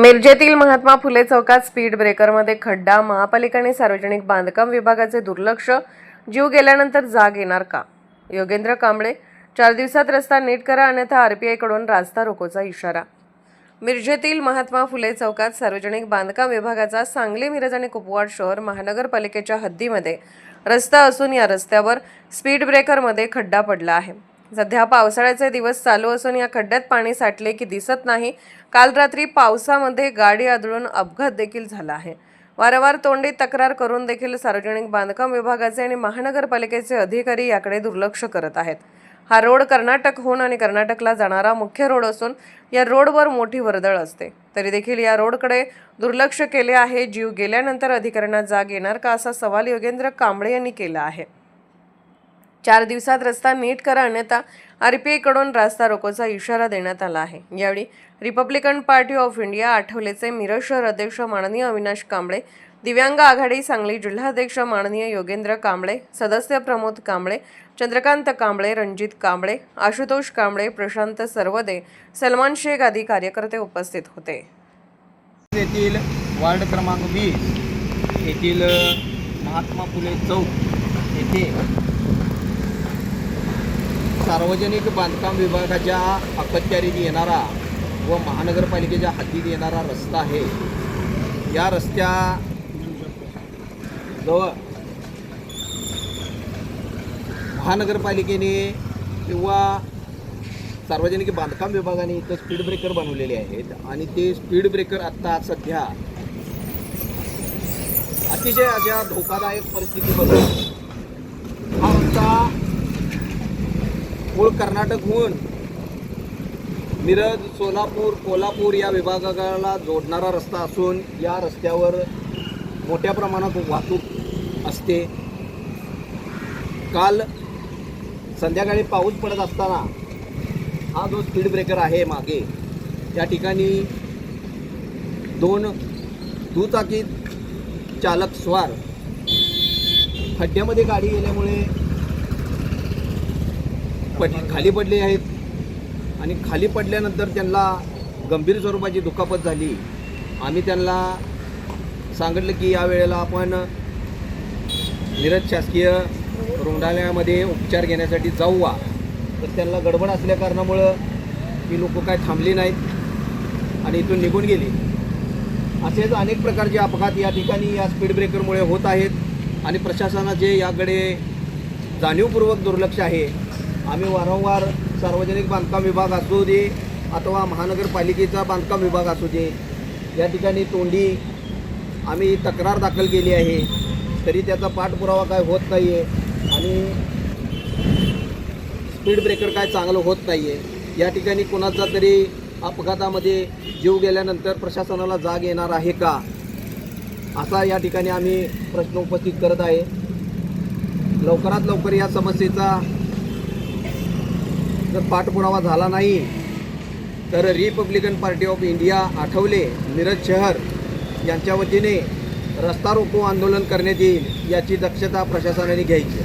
मिरजेतील महात्मा फुले चौकात स्पीड ब्रेकरमध्ये खड्डा, महापालिका आणि सार्वजनिक बांधकाम विभागाचे दुर्लक्ष, जीव गेल्यानंतर जाग येणार का? योगेंद्र कांबळे, 4 दिवसात रस्ता नीट करा अन्यथा आरपीआय कडून रास्ता रोकोचा इशारा. मिरजेतील महात्मा फुले चौकात सार्वजनिक बांधकाम विभागाचा सांगली, मिरज आणि कुपवाड शहर महानगरपालिकेच्या हद्दीमध्ये रस्ता असून या रस्त्यावर स्पीड ब्रेकरमध्ये खड्डा पडला आहे. सध्या पावसाळ्याचे दिवस चालू असून या खड्ड्यात पाणी साठले की दिसत नाही. काल रात्री पावसामध्ये गाडी आदळून अपघात देखील झाला आहे. वारंवार तोंडी तक्रार करून देखील सार्वजनिक बांधकाम विभागाचे आणि महानगरपालिकेचे अधिकारी याकडे दुर्लक्ष करत आहेत. हा रोड कर्नाटकहून आणि कर्नाटकला जाणारा मुख्य रोड असून या रोडवर मोठी वर्दळ असते. तरी देखील या रोडकडे दुर्लक्ष केले आहे. जीव गेल्यानंतर अधिकाऱ्यांना जाग येणार का, असा सवाल योगेंद्र कांबळे यांनी केला आहे. 4 दिवसात रस्ता नीट करा अन्यथा आरपीआय कडून रास्ता रोकोचा इशारा देण्यात आला आहे. यावेळी रिपब्लिकन पार्टी ऑफ इंडिया आठवलेचे मिरज शहर अध्यक्ष माननीय अविनाश कांबळे, दिव्यांग आघाडी सांगली जिल्हाध्यक्ष माननीय योगेंद्र कांबळे, सदस्य प्रमोद कांबळे, चंद्रकांत कांबळे, रणजित कांबळे, आशुतोष कांबळे, प्रशांत सरवदे, सलमान शेख आदी कार्यकर्ते उपस्थित होते. येथील वार्ड क्रमांक 20 येथील महात्मा फुले चौक येथे सार्वजनिक बांधकाम विभागाच्या अखत्यारीत येणारा व महानगरपालिकेच्या हद्दीत येणारा रस्ता आहे. या रस्त्याजवळ महानगरपालिकेने किंवा सार्वजनिक बांधकाम विभागाने इथं स्पीड ब्रेकर बनवलेले आहेत आणि ते स्पीड ब्रेकर आत्ता सध्या अतिशय अशा धोकादायक परिस्थितीमध्ये हा रस्ता मूळ कर्नाटकहून मिरज, सोलापूर, कोल्हापूर या विभागाला जोडणारा रस्ता असून या रस्त्यावर मोठ्या प्रमाणात वाहतूक असते. काल संध्याकाळी पाऊस पडत असताना हा जो स्पीड ब्रेकर आहे मागे त्या ठिकाणी 2 दुचाकी चालक स्वार खड्ड्यामध्ये गाडी गेल्यामुळे खाली पडले आहेत आणि खाली पडल्यानंतर त्यांना गंभीर स्वरूपाची दुखापत झाली. आम्ही त्यांना सांगितलं की या वेळेला आपण मिरज शासकीय रुग्णालयामध्ये उपचार घेण्यासाठी जाऊया. तर त्यांना गडबड असल्या कारणामुळं ही लोक काय थांबली नाहीत आणि इथून निघून गेली. असेच अनेक प्रकारचे अपघात या ठिकाणी या स्पीड ब्रेकरमुळे होत आहेत आणि प्रशासनाचे याकडे जाणीवपूर्वक दुर्लक्ष आहे. आम्ही वारंवार सार्वजनिक बांधकाम विभाग असू दे अथवा महानगरपालिकेचा बांधकाम विभाग असू दे या ठिकाणी तोंडी आम्ही तक्रार दाखल केली आहे. तरी त्याचा पाठपुरावा काय होत नाही आहे आणि स्पीड ब्रेकर काय चांगलं होत नाही आहे. या ठिकाणी कोणाचा तरी अपघातामध्ये जीव गेल्यानंतर प्रशासनाला जाग येणार आहे का, असा या ठिकाणी आम्ही प्रश्न उपस्थित करत आहे. लवकरात लवकर या समस्येचा जर पाठपुरावा झाला नाही तर Republican Party of India Athawale Miraj शहर यांच्या वतीने रस्ता रोको आंदोलन करण्यात येईल. याची दक्षता प्रशासनाने घ्यायची.